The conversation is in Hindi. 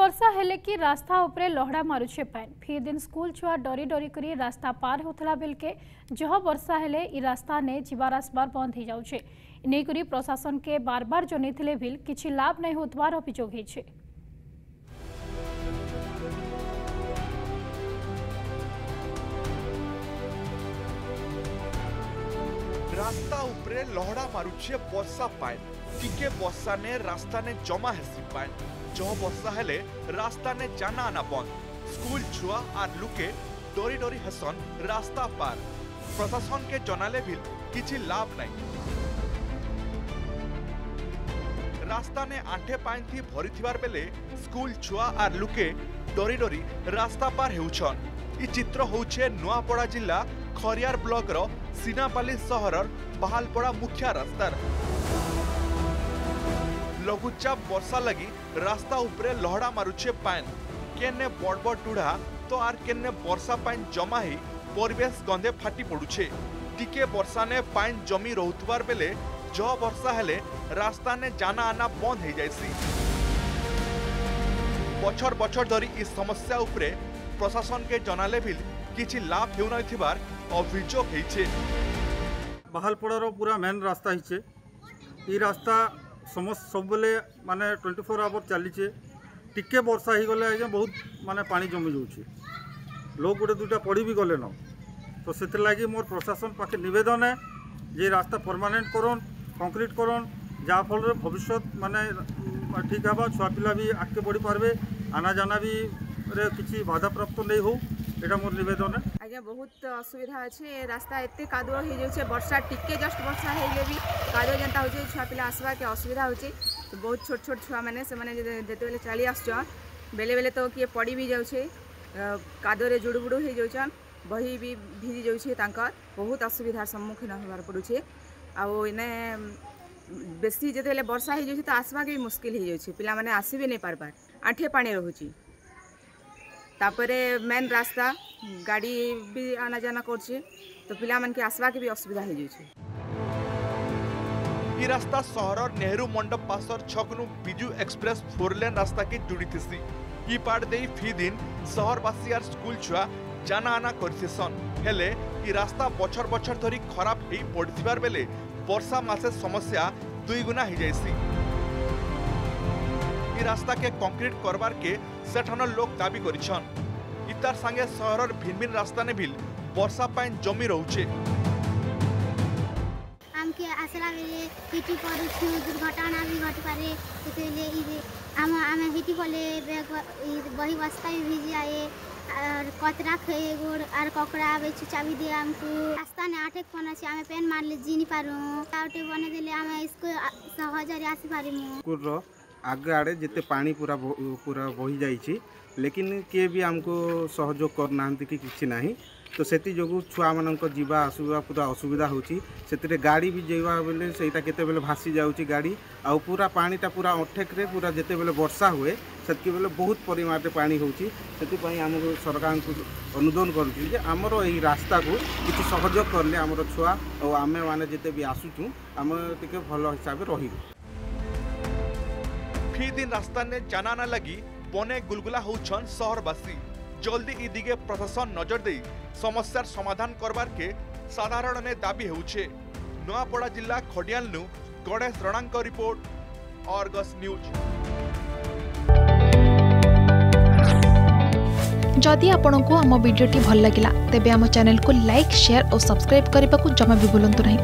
वर्षा हेले कि रास्ता उपरे लहड़ा मारुछे पानी। फी दिन स्कूल छुआ डरी डरी करी रास्ता पार होतला बेलके जह वर्षा हेले इ रास्ता ने जीवार आसबार बंद हो जाउछे। इनै करी प्रशासन के बार बार जनैथिले भी किछि लाभ नहीं होतबार अभियोग होइछे। रास्ता उपरे लहड़ा मारुछे वर्षा पानी। टिके वर्षा ने रास्ता ने जमा हेसी पानी। जह वर्षा हेले रास्ता ने जाना आना बंद। स्कूल छुआ आर लुके डरी डरी हेसन रास्ता पार। प्रशासन के जनाले भी किछि लाभ नहीं। रास्ता ने आंठे पानी थी भरी थिबार बेले स्कूल छुआ आर लुके डरी डरी रास्ता पार हेउछन। इ चित्र होउछे नुआपड़ा जिला खरियार ब्लॉक रो सीनापाली सहरर बहालपड़ा मुख्य रास्तार। लघुचाप वर्षा लगी रास्ता उपरे लहड़ा मारुछे पानी। केने बड़ बड़ टुढ़ा तो आर केने वर्षा पानी जमा ही परिवेश गंधे फाटी पड़ुछे। टिके वर्षा ने पानी जमी रहुतबार बेले जह वर्षा हेले रास्ता ने जाना आना बंद हो जायसी। बछर बछर धरी इस समस्या उपरे प्रशासन के जनाले भी किछि लाभ हेउ नै थिबार अभियोग होइछे। बहालपड़ार पूरा मेन रास्ता हिचे। ई रास्ता समस्त सब बेले माने 24 आवर चलीचे। टिके वर्षा ही गले आज्ञा बहुत माने पानी जमी जाउछे। लोग गोटे दुटा पड़ी भी गले न। तो से लगी मोर प्रशासन पाखे निवेदन है जे रास्ता परमानेंट करन कंक्रीट करन जहाँ फल भविष्य माने ठीक है छुआ पिला भी आगे बढ़ी पारबे आना जाना भी किसी बाधा प्राप्त नहीं हो। एटा मोर निवेदन है। आज्ञा बहुत असुविधा अच्छे। रास्ता एते कादुआ हो जाउछे। वर्षा टिके जस्ट वर्षा हेले भी कादुआ जनता होछे। छुआ पिला आसवा के असुविधा होछे। तो बहुत छोट छोट छुआ माने से माने जेते बेले चली आछन बेले बेले तो किए पड़ी भी जाउछे। कादुआ रे जुड़बुड़ हो जाउछन। बही भी भिजी जाउछे। तांकर बहुत असुविधार सम्मुखीन होबार पड़ुछे। आ इने बेसी जेते वर्षा हो जाउछे तो आसवा के भी मुश्किल हो जाउछे। पिला माने आसी भी नहीं पारबार आठे पानी रहुछी। तापरे मेन रास्ता गाड़ी भी आना जाना करछे तो पिला मन के आसवा के भी असुविधा हो जाउछे। ई रास्ता सहरर नेहरू मंडप पासर छकनु बिजू एक्सप्रेस 4 लेन रास्ता के जुड़ी थिसी। ई पार्ट देई फी दिन सहरवासी आर स्कूल छुआ जाना आना करथिसन। हेले ई रास्ता बछर बछर धरी खराब हेई पड़थिबार बेले वर्षा मासे समस्या दुई गुना हो जायसी। ई रास्ता के कंक्रीट करबार के सेठन लोग दाबी करिछन। इतार संगे सहरर भिन्न भिन्न रास्ता ने भी वर्षा पानी जमी रहुछे। हमके आसरा बेले हिटी पड़ुछु दुर्घटना भी घट पारे सेले इ आमे हिटी पले बही बस्ता भी भिजी आए और कतरा खे गोड़ और ककड़ा आवे चाबी दे हमको रास्ता ने आठे कोना से आमे पेन मार ले जी नहीं पारू आउटे बने देले आमे इसको सहजरे आसी पारिमु। कुर आगे आड़े जिते पानी पूरा बही जाइछि लेकिन किए भी हमको सहयोग करना कि किसी ना तो से जो छुआ मान जीवा आसवा पूरा असुविधा होची। से गाड़ी भी जावा बेले सेटा केते बेले भासी जाउची गाड़ी आ पूरा पानीटा पूरा अठेक रे पूरा जेते बेले वर्षा हुए सेतके बेले बहुत परिमाण रे पानी होची। सेति पई हमको सरकार को अनुरोध करूची जे हमरो एही रास्ता को किछि सहयोग करले हमरो छुआ और आमे माने जेते भी आसुचू हम टिके भलो हिसाब रे रहिबो। फी दिन रास्ता ने जाना ना लगी बने गुलगुला होछन सहरवासी। जल्दी ई दिगे प्रशासन नजर दे समस्यार समाधान करबार के साधारण ने दाबी होउछे। नुआपड़ा जिला खडियालनु गणेश रणांक रिपोर्ट आर्गस न्यूज। जदि आपंक आम भिडी भल लगा तेब आम चैनल को लाइक शेयर और सब्सक्राइब करने को जमा भी भूलु नहीं।